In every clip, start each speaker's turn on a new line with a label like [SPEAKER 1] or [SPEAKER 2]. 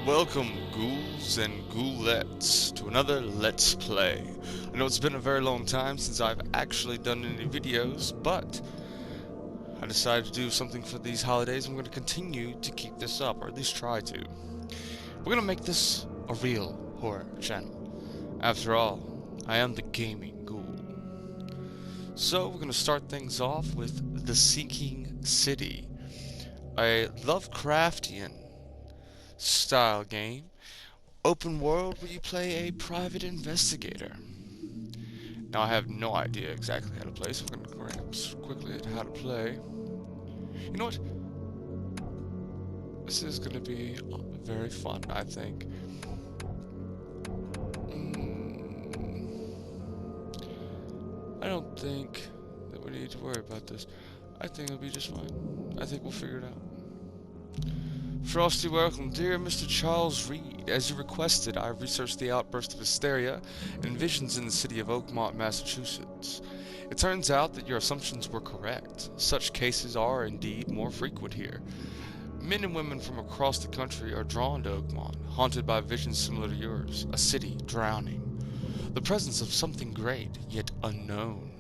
[SPEAKER 1] Welcome, ghouls and ghoulettes, to another Let's Play. I know it's been a very long time since I've actually done any videos, but I decided to do something for these holidays. I'm going to continue to keep this up, or at least try to. We're going to make this a real horror channel. After all, I am the gaming ghoul. So we're going to start things off with The Sinking City, a Lovecraftian style game. Open world where you play a private investigator. Now I have no idea exactly how to play, so we're going to go quickly at how to play. You know what? This is going to be very fun, I think. I don't think that we need to worry about this. I think it'll be just fine. I think we'll figure it out. Frosty welcome, dear Mr. Charles Reed. As you requested, I researched the outburst of hysteria and visions in the city of Oakmont, Massachusetts. It turns out that your assumptions were correct. Such cases are indeed more frequent here. Men and women from across the country are drawn to Oakmont, haunted by visions similar to yours, a city drowning. The presence of something great, yet unknown.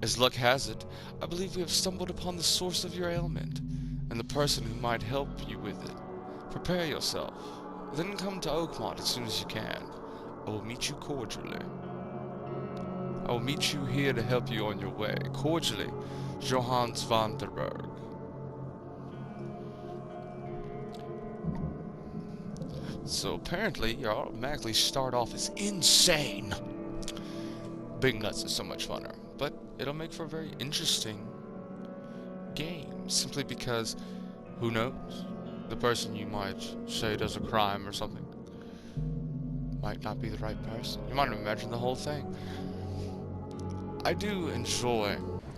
[SPEAKER 1] As luck has it, I believe we have stumbled upon the source of your ailment, and the person who might help you with it. Prepare yourself, then come to Oakmont as soon as you can. I will meet you cordially. I will meet you here to help you on your way. Cordially, Johannes van der Berg. So apparently, you automatically start off as insane. Big Nuts is so much funner, but it'll make for a very interesting game, simply because, who knows? The person you might say does a crime or something might not be the right person. You might imagine the whole thing. I do enjoy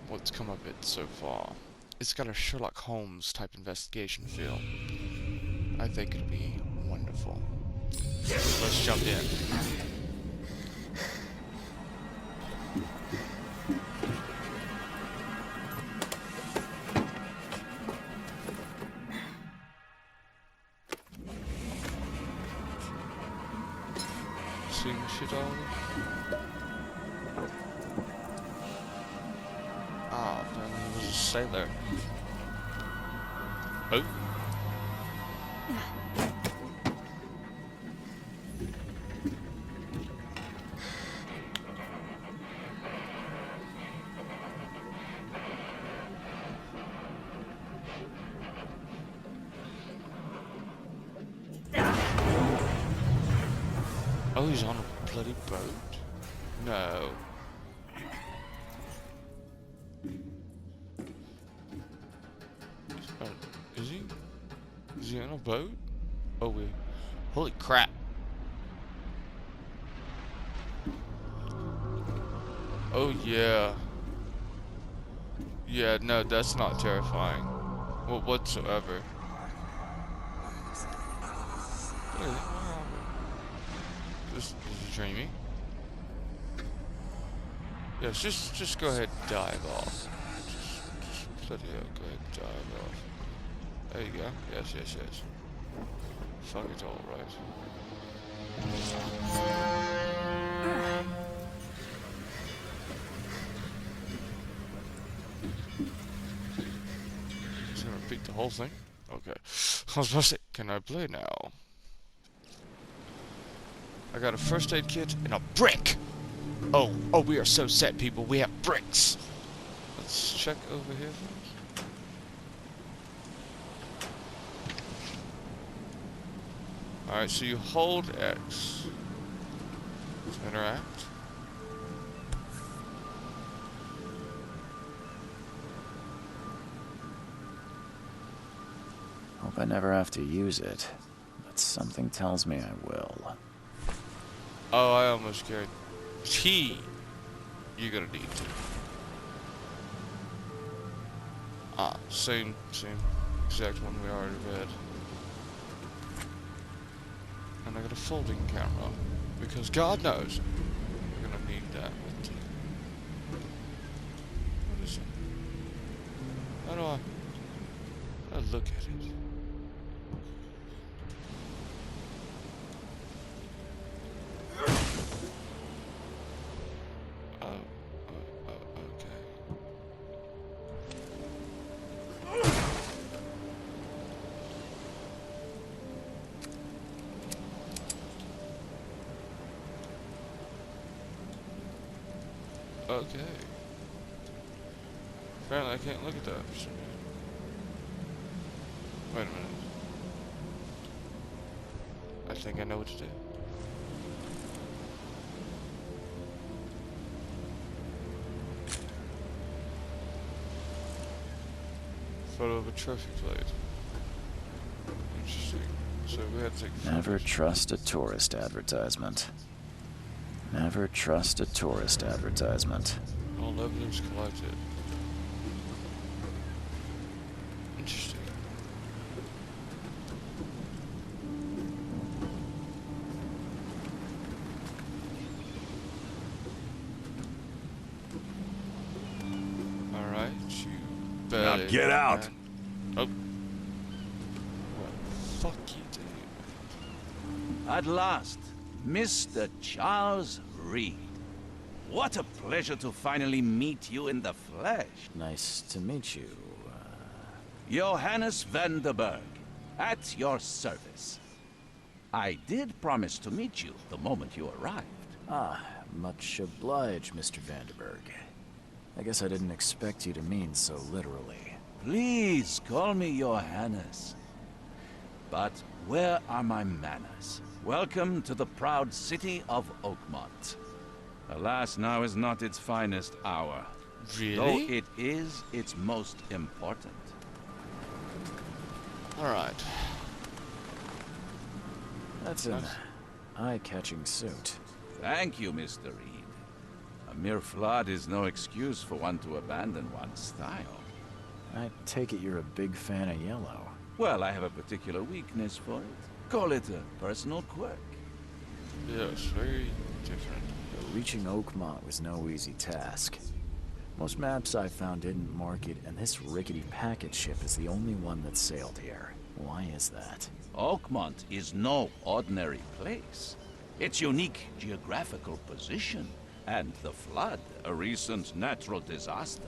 [SPEAKER 1] what's come of it so far. It's got a Sherlock Holmes type investigation feel. I think it'd be wonderful. Let's jump in. Seeing shit all ah, apparently he was a sailor. Oh. Oh, he's on a bloody boat? No. Is he? Is he on a boat? Oh, wait. Holy crap. Oh, yeah. Yeah, no, that's not terrifying. Well, whatsoever. This is dreamy. Yes, just go ahead and dive off. Just bloody hell, go ahead and dive off. There you go. Yes, yes, yes. Fuck it all, right. Just gonna repeat the whole thing? Okay. I was about to say, can I play now? I got a first aid kit and a brick! Oh, we are so set, people. We have bricks! Let's check over here first. Alright, so you hold X to interact.
[SPEAKER 2] Hope I never have to use it, but something tells me I will.
[SPEAKER 1] Oh, I almost carried T. You're gonna need to. Ah, same exact one we already read. And I got a folding camera, because God knows we're gonna need that with T. What is it? How do I... look at it. Okay. Apparently I can't look at that for some reason. Wait a minute. I think I know what to do. Photo of a trophy plate. Interesting. So we had to take
[SPEAKER 2] Never trust a tourist advertisement. Never trust a tourist advertisement.
[SPEAKER 1] all evidence collected. Interesting. Alright, you
[SPEAKER 3] Now
[SPEAKER 1] better.
[SPEAKER 3] get out.
[SPEAKER 1] Oh. Well, fuck you, dude.
[SPEAKER 3] At last, Mr. Charles Reed. What a pleasure to finally meet you in the flesh.
[SPEAKER 2] Nice to meet you.
[SPEAKER 3] Johannes van der Berg, at your service. I did promise to meet you the moment you arrived.
[SPEAKER 2] Much obliged, Mr. Vanderberg. I guess I didn't expect you to mean so literally.
[SPEAKER 3] Please call me Johannes. But where are my manners? Welcome to the proud city of Oakmont. Alas, now is not its finest hour.
[SPEAKER 1] Really?
[SPEAKER 3] Though it is its most important.
[SPEAKER 1] Alright.
[SPEAKER 2] That's an
[SPEAKER 1] Nice.
[SPEAKER 2] eye-catching suit.
[SPEAKER 3] Thank you, Mr. Reed. A mere flood is no excuse for one to abandon one's style.
[SPEAKER 2] I take it you're a big fan of yellow.
[SPEAKER 3] Well, I have a particular weakness for it. Call it a personal quirk.
[SPEAKER 1] Yes, very different.
[SPEAKER 2] Reaching Oakmont was no easy task. Most maps I found didn't mark it, and this rickety packet ship is the only one that sailed here. Why is that?
[SPEAKER 3] Oakmont is no ordinary place. Its unique geographical position and the flood, a recent natural disaster,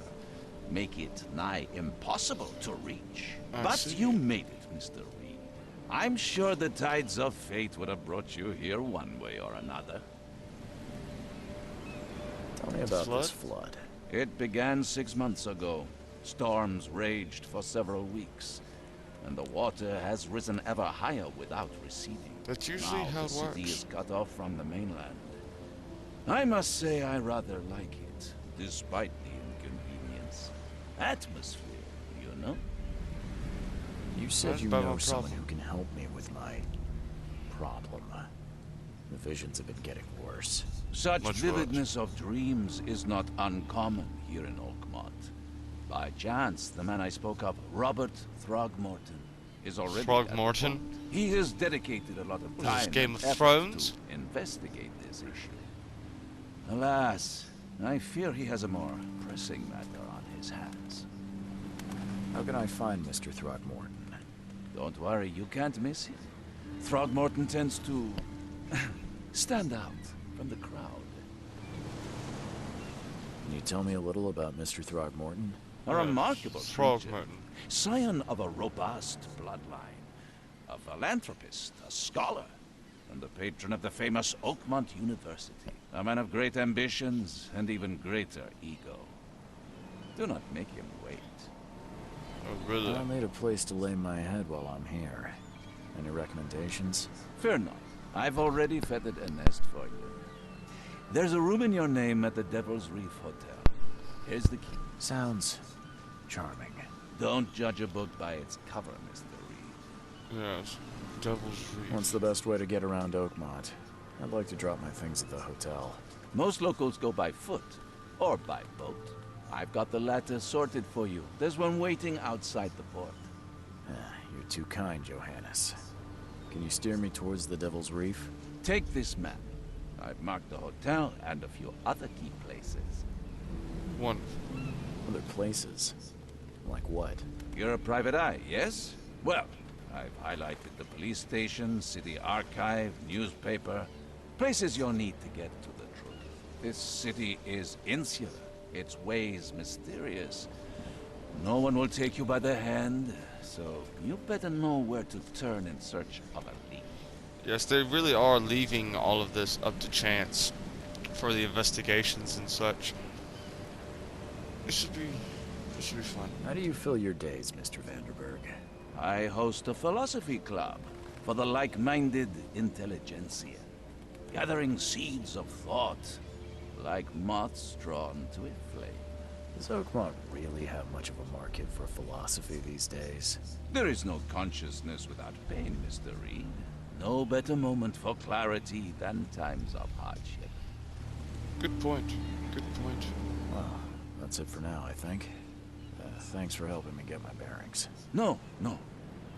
[SPEAKER 3] make it nigh impossible to reach.
[SPEAKER 1] I
[SPEAKER 3] But
[SPEAKER 1] see.
[SPEAKER 3] you made it, Mr. Reed. I'm sure the tides of fate would have brought you here one way or another.
[SPEAKER 2] Tell me about
[SPEAKER 1] Flood?
[SPEAKER 2] this flood.
[SPEAKER 3] It began 6 months ago. Storms raged for several weeks, and the water has risen ever higher without receding.
[SPEAKER 1] That's usually
[SPEAKER 3] Now
[SPEAKER 1] how
[SPEAKER 3] the
[SPEAKER 1] it works.
[SPEAKER 3] city is cut off from the mainland. I must say I rather like it, despite the inconvenience. Atmosphere, you know?
[SPEAKER 2] You said
[SPEAKER 1] That's
[SPEAKER 2] you
[SPEAKER 1] about
[SPEAKER 2] know
[SPEAKER 1] my
[SPEAKER 2] someone
[SPEAKER 1] problem.
[SPEAKER 2] who can help me with my problem. The visions have been getting worse.
[SPEAKER 3] Such
[SPEAKER 1] Much
[SPEAKER 3] vividness of dreams is not uncommon here in Oakmont. By chance, the man I spoke of, Robert Throgmorton, is already
[SPEAKER 1] Throgmorton?
[SPEAKER 3] at the port. He has dedicated a lot of
[SPEAKER 1] What is this,
[SPEAKER 3] time
[SPEAKER 1] Game
[SPEAKER 3] and
[SPEAKER 1] of
[SPEAKER 3] effort
[SPEAKER 1] Thrones?
[SPEAKER 3] to investigate this issue. Alas, I fear he has a more pressing matter on his hands.
[SPEAKER 2] How can I find Mr. Throgmorton?
[SPEAKER 3] Don't worry, you can't miss him. Throgmorton tends to stand out from the crowd.
[SPEAKER 2] Can you tell me a little about Mr. Throgmorton?
[SPEAKER 3] A remarkable creature.
[SPEAKER 1] Throgmorton.
[SPEAKER 3] Scion of a robust bloodline, a philanthropist, a scholar, and the patron of the famous Oakmont University. A man of great ambitions and even greater ego. Do not make him wait.
[SPEAKER 1] Oh, really?
[SPEAKER 2] I'll need a place to lay my head while I'm here. Any recommendations?
[SPEAKER 3] Fear not. I've already feathered a nest for you. There's a room in your name at the Devil's Reef Hotel. Here's the key.
[SPEAKER 2] Sounds charming.
[SPEAKER 3] Don't judge a book by its cover, Mr. Reed.
[SPEAKER 1] Yes. Devil's Reef.
[SPEAKER 2] What's the best way to get around Oakmont? I'd like to drop my things at the hotel.
[SPEAKER 3] Most locals go by foot or by boat. I've got the latter sorted for you. There's one waiting outside the port.
[SPEAKER 2] You're too kind, Johannes. Can you steer me towards the Devil's Reef?
[SPEAKER 3] Take this map. I've marked the hotel and a few other key places.
[SPEAKER 1] Wonderful.
[SPEAKER 2] Other places? Like what?
[SPEAKER 3] You're a private eye, yes? Well, I've highlighted the police station, city archive, newspaper. Places you'll need to get to the truth. This city is insular. Its ways mysterious. No one will take you by the hand, so you better know where to turn in search of a lead.
[SPEAKER 1] Yes, they really are leaving all of this up to chance for the investigations and such. This should be fun.
[SPEAKER 2] How do you fill your days, Mr. Vanderberg?
[SPEAKER 3] I host a philosophy club for the like-minded intelligentsia, gathering seeds of thought like moths drawn to a flame.
[SPEAKER 2] Does Oakmont really have much of a market for philosophy these days?
[SPEAKER 3] There is no consciousness without pain, Mr. Reed. No better moment for clarity than times of hardship.
[SPEAKER 1] Good point. Good point.
[SPEAKER 2] Well, that's it for now, I think. Thanks for helping me get my bearings.
[SPEAKER 3] No.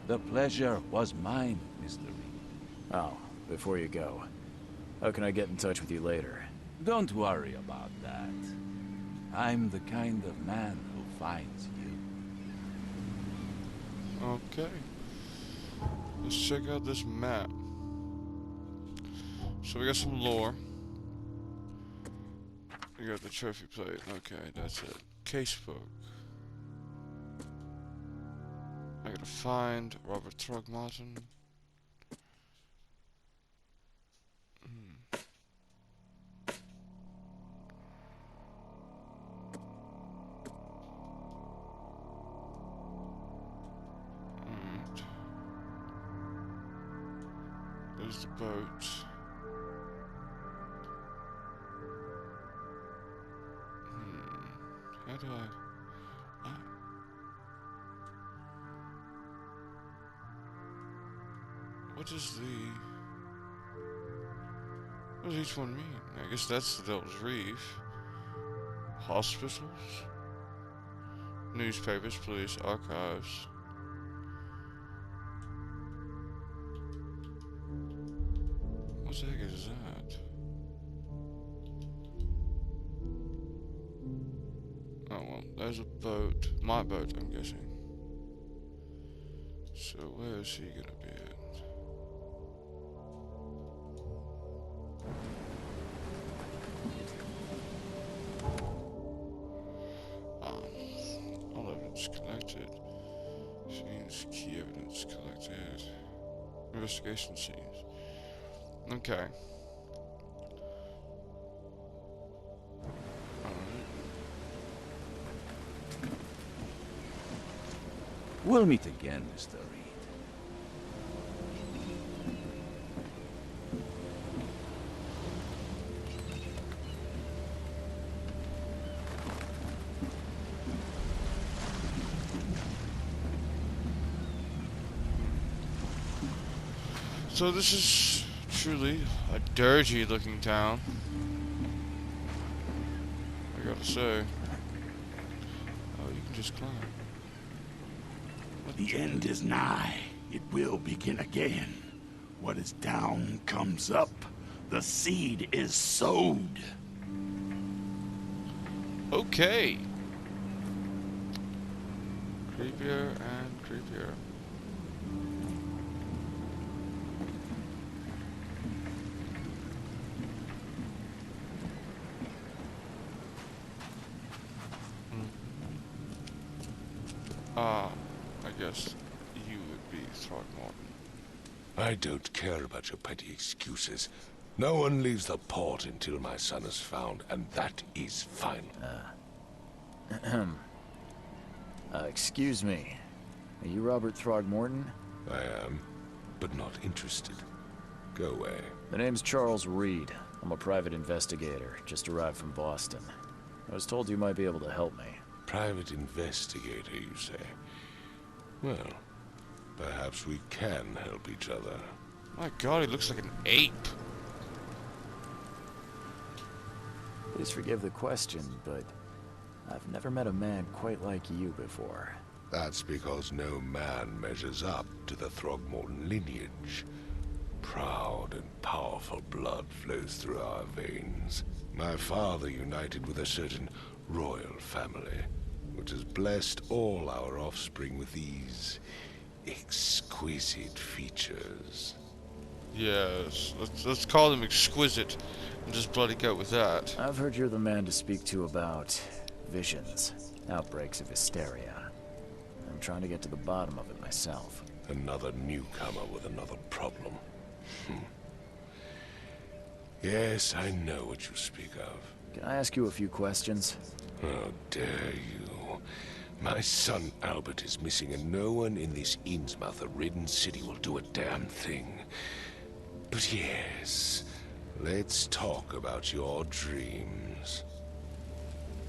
[SPEAKER 3] The pleasure was mine, Mr. Reed.
[SPEAKER 2] Oh, before you go, how can I get in touch with you later?
[SPEAKER 3] Don't worry about that. I'm the kind of man who finds you.
[SPEAKER 1] Okay. Let's check out this map. So we got some lore. We got the trophy plate. Okay, that's it. Casebook. I gotta find Robert Throgmorton. There's the boat. How do I... What does each one mean? I guess that's the Devil's Reef. Hospitals. Newspapers, police, archives. What the heck is that? Oh well, there's a boat. My boat, I'm guessing. So where is he gonna be at? All evidence collected. Scenes, key evidence collected. Investigation scenes. Okay.
[SPEAKER 3] We'll meet again, Mr. Reed.
[SPEAKER 1] So this is truly a dirty looking town, I gotta say. Oh, you can just climb.
[SPEAKER 4] The end is nigh. It will begin again. What is down comes up. The seed is sowed.
[SPEAKER 1] Okay. Creepier and creepier. I guess you would be Throgmorton.
[SPEAKER 5] I don't care about your petty excuses. No one leaves the port until my son is found, and that is final.
[SPEAKER 2] Excuse me. Are you Robert Throgmorton?
[SPEAKER 5] I am, but not interested. Go away.
[SPEAKER 2] The name's Charles Reed. I'm a private investigator, just arrived from Boston. I was told you might be able to help me.
[SPEAKER 5] Private investigator, you say? Well, perhaps we can help each other.
[SPEAKER 1] My god, he looks like an ape.
[SPEAKER 2] Please forgive the question, but I've never met a man quite like you before.
[SPEAKER 5] That's because no man measures up to the Throgmorton lineage. Proud and powerful blood flows through our veins. My father united with a certain royal family, which has blessed all our offspring with these exquisite features.
[SPEAKER 1] Yes, let's call them exquisite and just bloody go with that.
[SPEAKER 2] I've heard you're the man to speak to about visions, outbreaks of hysteria. I'm trying to get to the bottom of it myself.
[SPEAKER 5] Another newcomer with another problem. Yes, I know what you speak of.
[SPEAKER 2] Can I ask you a few questions?
[SPEAKER 5] How dare you? My son Albert is missing, and no one in this Innsmouth-ridden city will do a damn thing. But yes, let's talk about your dreams.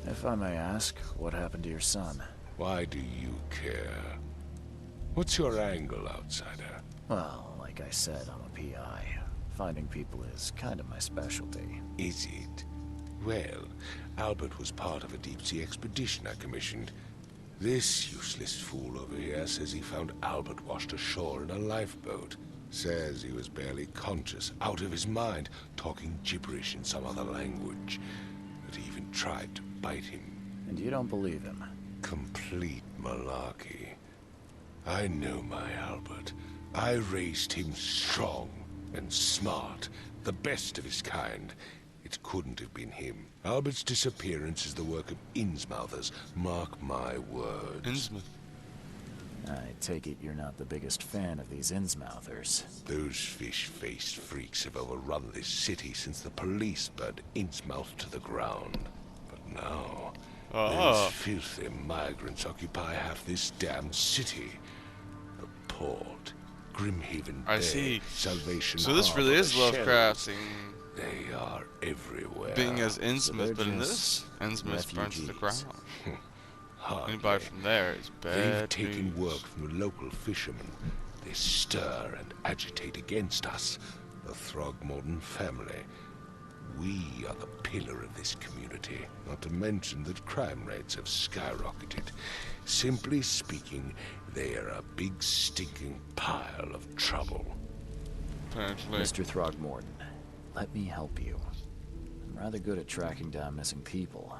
[SPEAKER 2] If I may ask, what happened to your son?
[SPEAKER 5] Why do you care? What's your angle, outsider?
[SPEAKER 2] Well, like I said, I'm a PI. Finding people is kind of my specialty.
[SPEAKER 5] Is it? Well, Albert was part of a deep-sea expedition I commissioned. This useless fool over here says he found Albert washed ashore in a lifeboat. Says he was barely conscious, out of his mind, talking gibberish in some other language. That he even tried to bite him.
[SPEAKER 2] And you don't believe him?
[SPEAKER 5] Complete malarkey. I know my Albert. I raised him strong and smart, the best of his kind. It couldn't have been him. Albert's disappearance is the work of Innsmouthers, mark my words.
[SPEAKER 1] Innsmouth.
[SPEAKER 2] I take it you're not the biggest fan of these Innsmouthers.
[SPEAKER 5] Those fish-faced freaks have overrun this city since the police burned Innsmouth to the ground. But now, those filthy migrants occupy half this damn city. The port, Grimhaven Bay,
[SPEAKER 1] I see.
[SPEAKER 5] Salvation
[SPEAKER 1] So this really
[SPEAKER 5] Harbor,
[SPEAKER 1] is
[SPEAKER 5] Shells.
[SPEAKER 1] Lovecrafting,
[SPEAKER 5] They are everywhere.
[SPEAKER 1] being as
[SPEAKER 2] they're
[SPEAKER 1] Innsmouth, but in this,
[SPEAKER 2] just
[SPEAKER 1] Innsmouth burns to the
[SPEAKER 2] refugees.
[SPEAKER 1] ground.
[SPEAKER 5] Hardly.
[SPEAKER 1] Anybody from there is
[SPEAKER 5] They've
[SPEAKER 1] bad
[SPEAKER 5] taken
[SPEAKER 1] news.
[SPEAKER 5] work from the local fishermen. They stir and agitate against us, the Throgmorton family. We are the pillar of this community, not to mention that crime rates have skyrocketed. Simply speaking, they are a big stinking pile of trouble.
[SPEAKER 1] Apparently.
[SPEAKER 2] Mr. Throgmorton, let me help you. I'm rather good at tracking down missing people.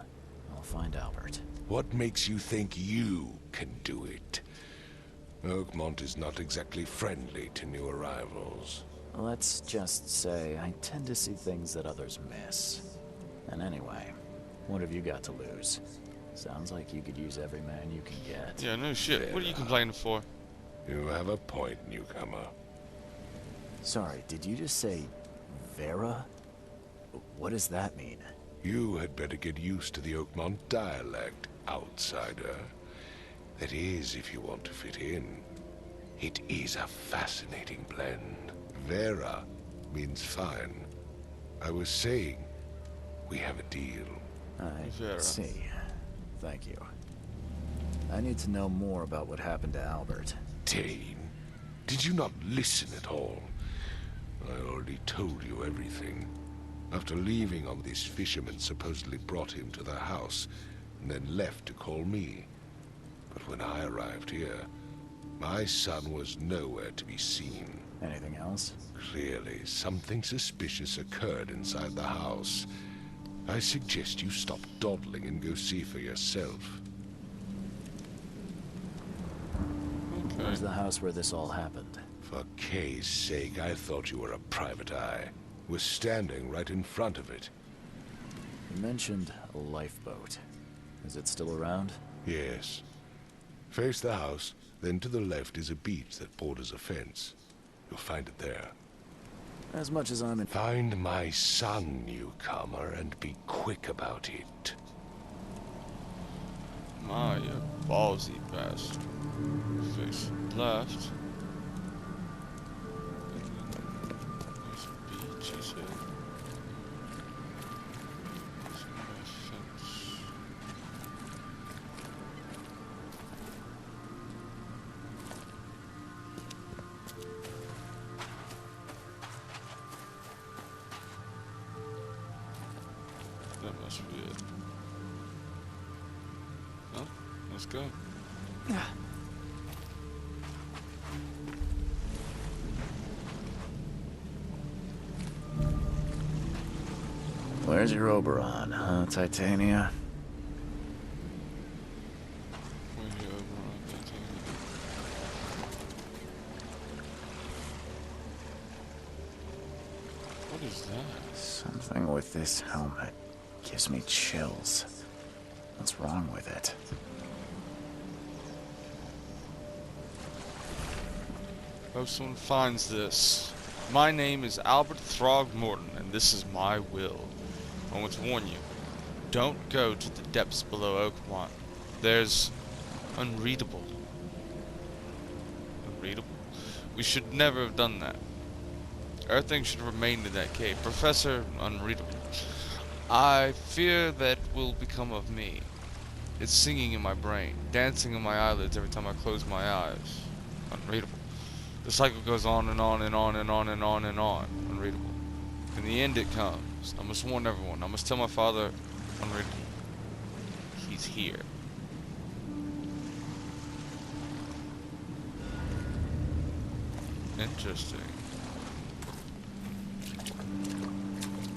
[SPEAKER 2] I'll find Albert.
[SPEAKER 5] What makes you think you can do it? Oakmont is not exactly friendly to new arrivals.
[SPEAKER 2] Let's just say I tend to see things that others miss. And anyway, what have you got to lose? Sounds like you could use every man you can get.
[SPEAKER 1] Yeah, no shit. What are you complaining for?
[SPEAKER 5] You have a point, newcomer.
[SPEAKER 2] Sorry, did you just say Vera? What does that mean?
[SPEAKER 5] You had better get used to the Oakmont dialect, outsider. That is, if you want to fit in. It is a fascinating blend. Vera means fine. I was saying, we have a deal.
[SPEAKER 2] I
[SPEAKER 1] Vera.
[SPEAKER 2] see. Thank you. I need to know more about what happened to Albert.
[SPEAKER 5] Dane, did you not listen at all? I already told you everything. After leaving on this fisherman supposedly brought him to the house, and then left to call me. But when I arrived here, my son was nowhere to be seen.
[SPEAKER 2] Anything else?
[SPEAKER 5] Clearly, something suspicious occurred inside the house. I suggest you stop dawdling and go see for yourself.
[SPEAKER 1] Okay.
[SPEAKER 2] Where's the house where this all happened?
[SPEAKER 5] For Kay's sake, I thought you were a private eye. Was standing right in front of it.
[SPEAKER 2] You mentioned a lifeboat. Is it still around?
[SPEAKER 5] Yes. Face the house, then to the left is a beach that borders a fence. You'll find it there.
[SPEAKER 2] As much as I'm in...
[SPEAKER 5] Find my son, newcomer, and be quick about it.
[SPEAKER 1] My, you ballsy bastard. Face left. There's a beach, he said. There's a fence. That must be it. Well, let's go.
[SPEAKER 2] Where's your Oberon, huh, Titania?
[SPEAKER 1] Where you over on that time? What is that?
[SPEAKER 2] Something with this helmet gives me chills. What's wrong with it?
[SPEAKER 1] Hope someone finds this. My name is Albert Throgmorton, and this is my will. I want to warn you, Don't go to the depths below Oakmont. There's unreadable. Unreadable? We should never have done that. Everything should remain in that cave. Professor Unreadable. I fear that will become of me. It's singing in my brain, dancing in my eyelids every time I close my eyes. Unreadable. The cycle goes on and on and on and on and on and on. Unreadable. In the end it comes. I must warn everyone. I must tell my father, unreadable. He's here. Interesting.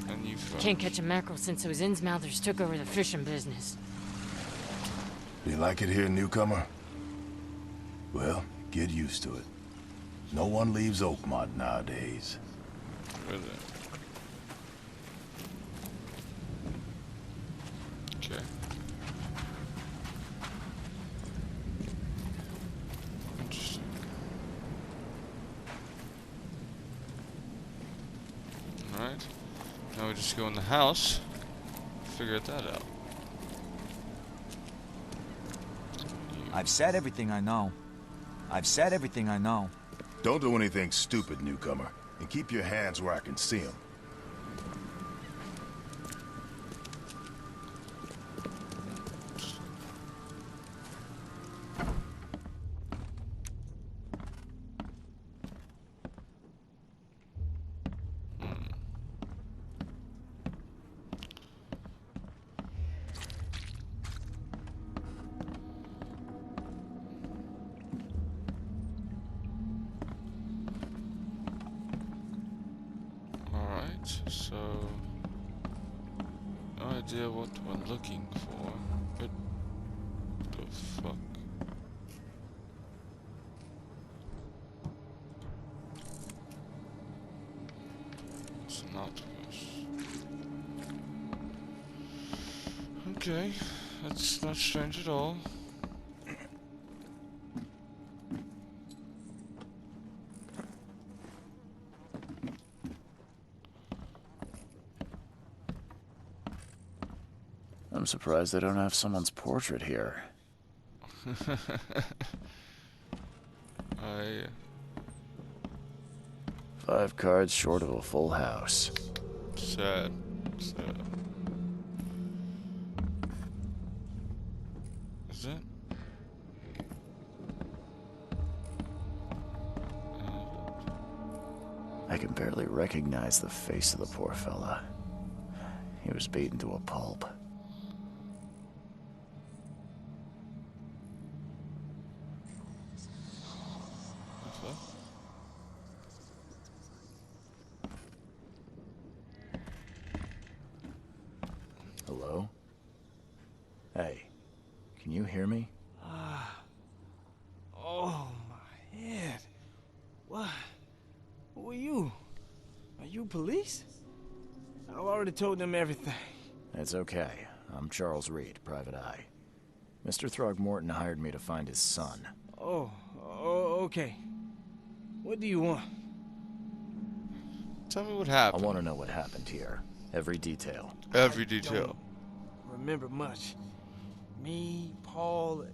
[SPEAKER 1] And you
[SPEAKER 6] Can't catch a mackerel since those Innsmouthers took over the fishing business.
[SPEAKER 7] You like it here, newcomer? Well, get used to it. No one leaves Oakmont nowadays.
[SPEAKER 1] Really? Okay. Interesting. Alright. Now we just go in the house. Figure that out.
[SPEAKER 8] I've said everything I know. I've said everything I know.
[SPEAKER 7] Don't do anything stupid, newcomer. And keep your hands where I can see them.
[SPEAKER 1] So, no idea what we're looking for, but the fuck? It's not this. Okay, that's not strange at all.
[SPEAKER 2] I'm surprised they don't have someone's portrait here.
[SPEAKER 1] I...
[SPEAKER 2] 5 cards short of a full house.
[SPEAKER 1] Sad. Sad. Is it?
[SPEAKER 2] I can barely recognize the face of the poor fella. He was beaten to a pulp. Hello? Hey, can you hear me?
[SPEAKER 9] Oh, my head. What? Who are you? Are you police? I've already told them everything.
[SPEAKER 2] It's okay. I'm Charles Reed, Private Eye. Mr. Throgmorton hired me to find his son.
[SPEAKER 9] Oh, okay. What do you want?
[SPEAKER 1] Tell me what
[SPEAKER 2] I
[SPEAKER 1] happened.
[SPEAKER 2] want to know what happened here. Every detail.
[SPEAKER 1] Every
[SPEAKER 9] I
[SPEAKER 1] detail.
[SPEAKER 9] don't remember much. Me, Paul,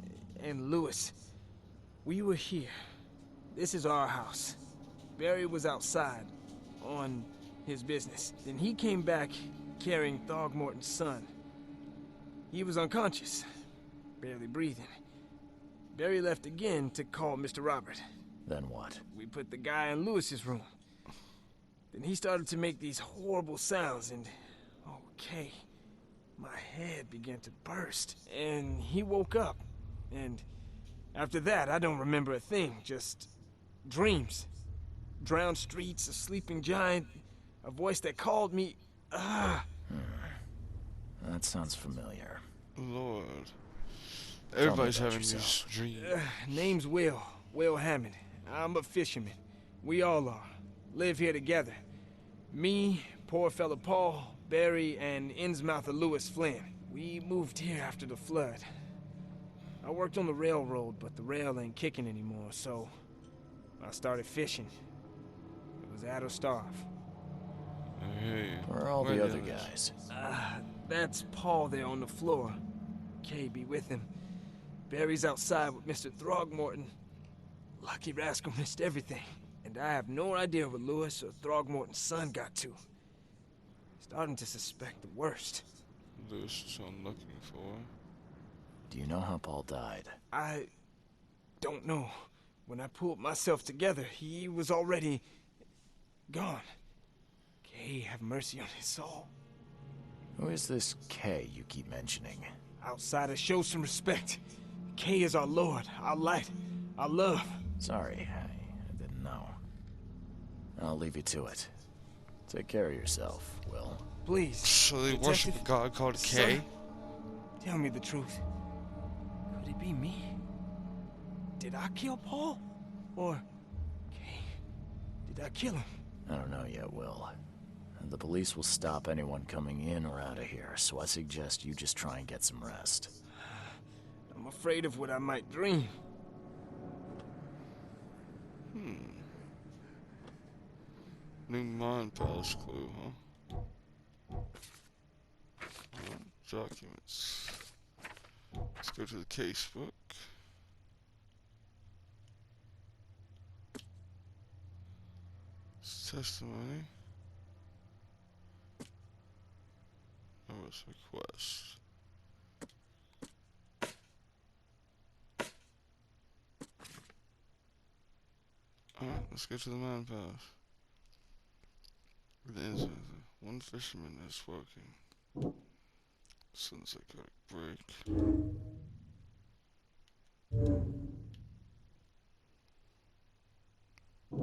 [SPEAKER 9] and Lewis. We were here. This is our house. Barry was outside, on his business. Then he came back carrying Throgmorton's son. He was unconscious, barely breathing. Barry left again to call Mr. Robert.
[SPEAKER 2] Then what?
[SPEAKER 9] We put the guy in Lewis's room. Then he started to make these horrible sounds and... okay. My head began to burst. And he woke up. And after that, I don't remember a thing. Just dreams. Drowned streets, a sleeping giant, a voice that called me...
[SPEAKER 2] That sounds familiar.
[SPEAKER 1] Lord.
[SPEAKER 2] me
[SPEAKER 1] Everybody's
[SPEAKER 2] about
[SPEAKER 1] having
[SPEAKER 2] yourself.
[SPEAKER 1] these dreams.
[SPEAKER 9] Name's Will. Will Hammond. I'm a fisherman. We all are. Live here together. Me, poor fella Paul, Barry, and Innsmouther Lewis Flynn. We moved here after the flood. I worked on the railroad, but the rail ain't kicking anymore, so I started fishing. It was at or starve.
[SPEAKER 1] Hey,
[SPEAKER 2] Where are all
[SPEAKER 1] where
[SPEAKER 2] the
[SPEAKER 1] are
[SPEAKER 2] other
[SPEAKER 1] others?
[SPEAKER 2] guys?
[SPEAKER 9] That's Paul there on the floor. Kay be with him. Barry's outside with Mr. Throgmorton. Lucky rascal missed everything. And I have no idea what Lewis or Throgmorton's son got to. Starting to suspect the worst.
[SPEAKER 1] This is what I'm looking for.
[SPEAKER 2] Do you know how Paul died?
[SPEAKER 9] I don't know. When I pulled myself together, he was already gone. Kay have mercy on his soul.
[SPEAKER 2] Who is this Kay you keep mentioning?
[SPEAKER 9] Outsiders, show some respect. Kay is our lord, our light, our love.
[SPEAKER 2] Sorry, I didn't know. I'll leave you to it. Take care of yourself, Will.
[SPEAKER 9] Please.
[SPEAKER 1] So they worship a god called Kay?
[SPEAKER 9] Sir, tell me the truth. Could it be me? Did I kill Paul? Or Kay? Did I kill him?
[SPEAKER 2] I don't know yet, Will. The police will stop anyone coming in or out of here, so I suggest you just try and get some rest.
[SPEAKER 9] I'm afraid of what I might dream.
[SPEAKER 1] New Mind Palace clue, huh? Documents. Let's go to the casebook. Testimony. Notice request. Alright, let's go to the Man Palace. There's one fisherman is working. Since I got a break.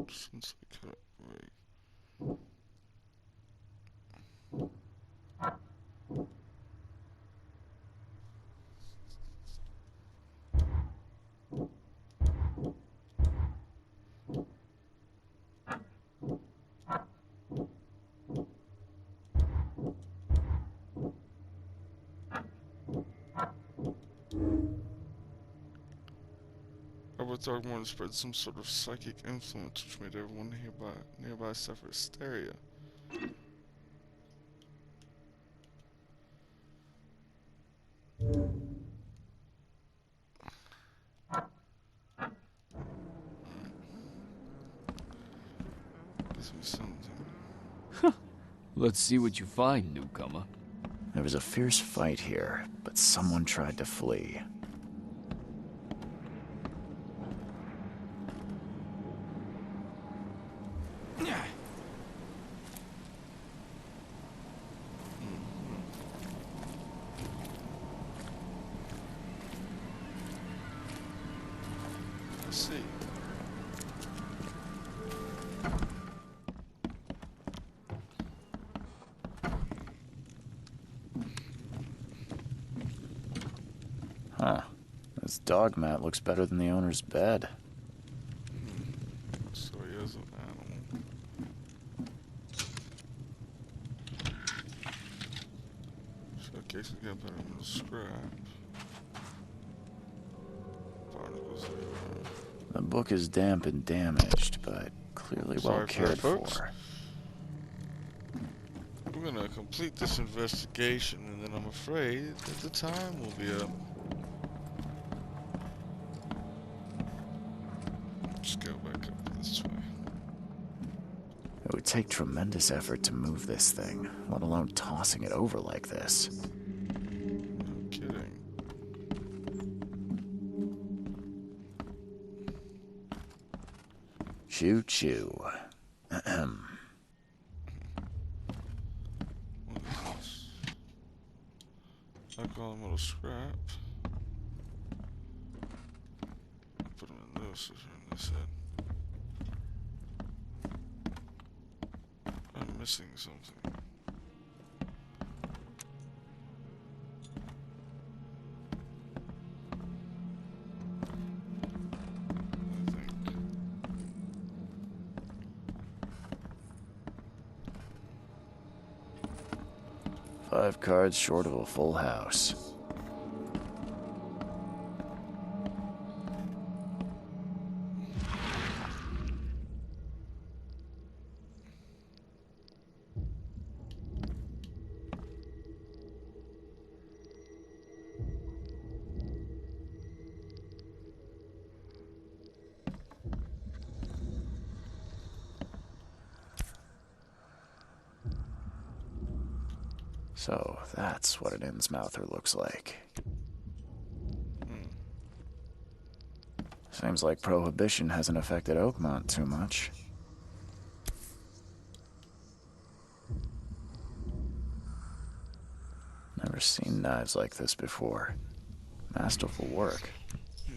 [SPEAKER 1] Since I got a break. Edward Throgmorton spread some sort of psychic influence which made everyone nearby suffer hysteria. Gives me something.
[SPEAKER 10] Let's see what you find, newcomer.
[SPEAKER 2] There was a fierce fight here, but someone tried to flee.
[SPEAKER 1] Let's see.
[SPEAKER 2] Huh. This dog mat looks better than the owner's bed.
[SPEAKER 1] So he is an animal. Showcase again better than the scrap. Particles everywhere.
[SPEAKER 2] The book is damp and damaged, but clearly well
[SPEAKER 1] Sorry for
[SPEAKER 2] cared
[SPEAKER 1] that, folks.
[SPEAKER 2] for.
[SPEAKER 1] We're gonna complete this investigation, and then I'm afraid that the time will be up. Just go back up this way.
[SPEAKER 2] It would take tremendous effort to move this thing, let alone tossing it over like this.
[SPEAKER 1] No kidding.
[SPEAKER 2] Choo choo. Ahem.
[SPEAKER 1] What is this? I call them a little scrap. Put them in this, in this head. I'm missing something. I think.
[SPEAKER 2] 5 cards short of a full house. So that's what an Innsmouther looks like. Seems like Prohibition hasn't affected Oakmont too much. Never seen knives like this before. Masterful work.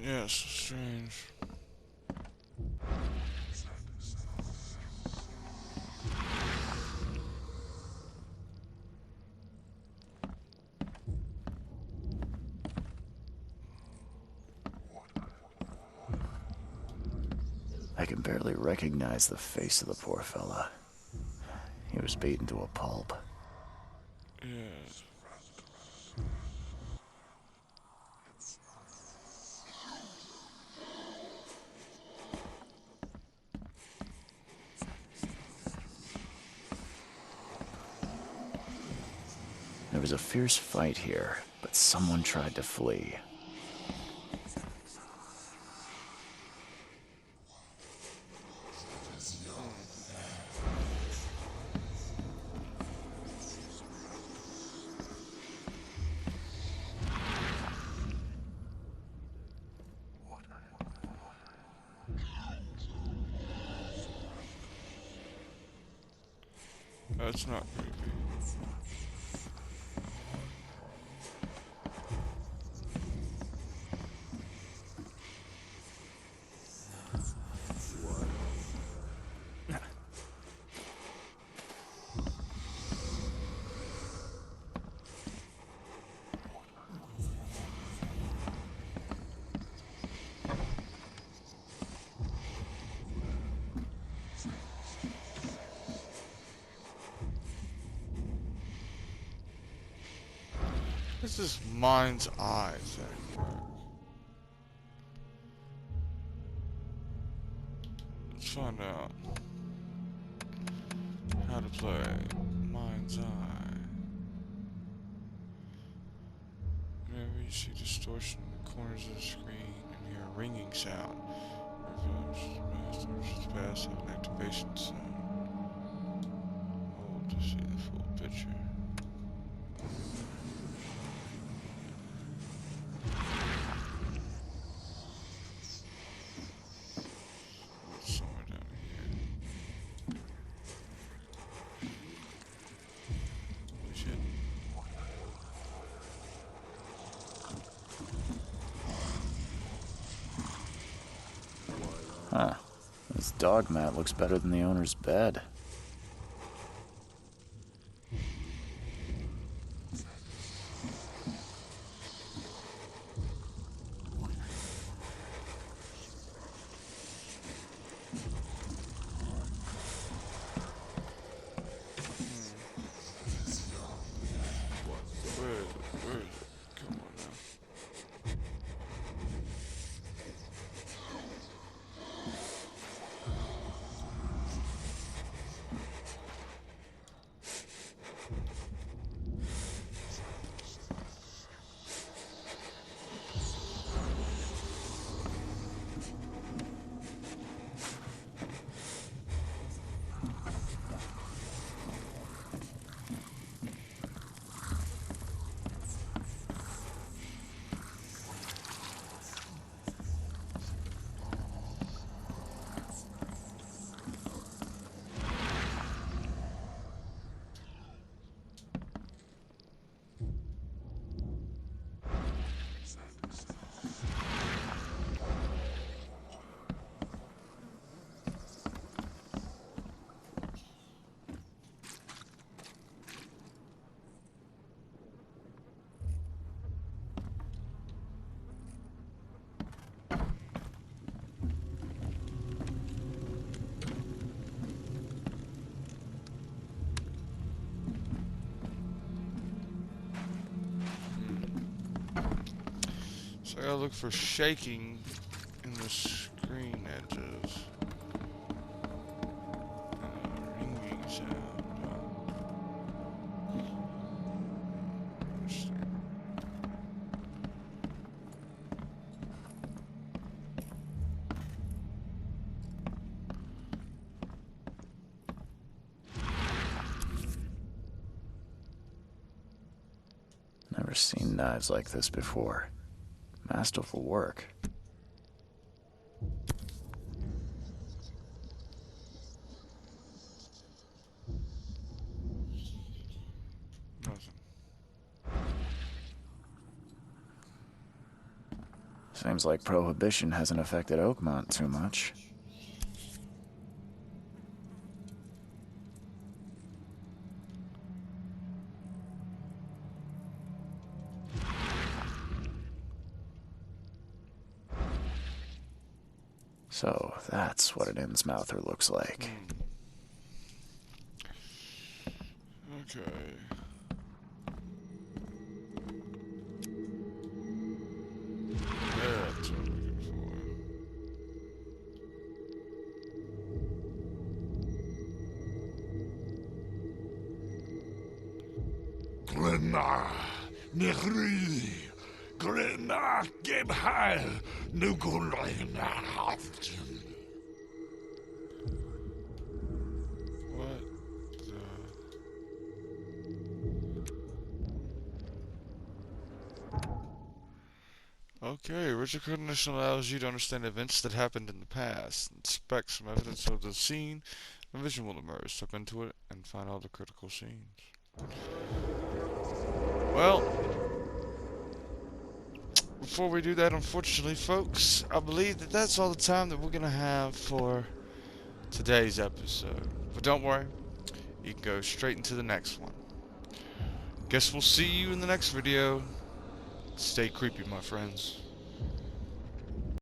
[SPEAKER 1] Yes, strange.
[SPEAKER 2] I can barely recognize the face of the poor fella. He was beaten to a pulp.
[SPEAKER 1] Yeah.
[SPEAKER 2] There was a fierce fight here, but someone tried to flee.
[SPEAKER 1] That's not creepy. This is mind's eye thing. Let's find out how to play mind's eye. Whenever you see distortion in the corners of the screen and hear a ringing sound, reverse masters passive and activation sound. Hold to see the full picture. Somewhere down here. Shit.
[SPEAKER 2] Huh. This dog mat looks better than the owner's bed.
[SPEAKER 1] Where is it? Where is it? Come on now. So I gotta look for shaking in the screen edges. Ringing sound. Interesting.
[SPEAKER 2] Never seen knives like this before. Masterful work.
[SPEAKER 1] Nothing.
[SPEAKER 2] Seems like Prohibition hasn't affected Oakmont too much. So, that's what an Innsmouther looks like.
[SPEAKER 1] Okay. That's what I'm looking for.
[SPEAKER 4] Glenna, Nehri, Glenna, Gebheil, Nukulena, Haften.
[SPEAKER 1] What the... Okay, original cognition allows you to understand events that happened in the past. Inspect some evidence of the scene. A vision will emerge. Step into it and find all the critical scenes. Well, before we do that, unfortunately, folks, I believe that that's all the time that we're going to have for today's episode. But don't worry, you can go straight into the next one. Guess we'll see you in the next video. Stay creepy, my friends.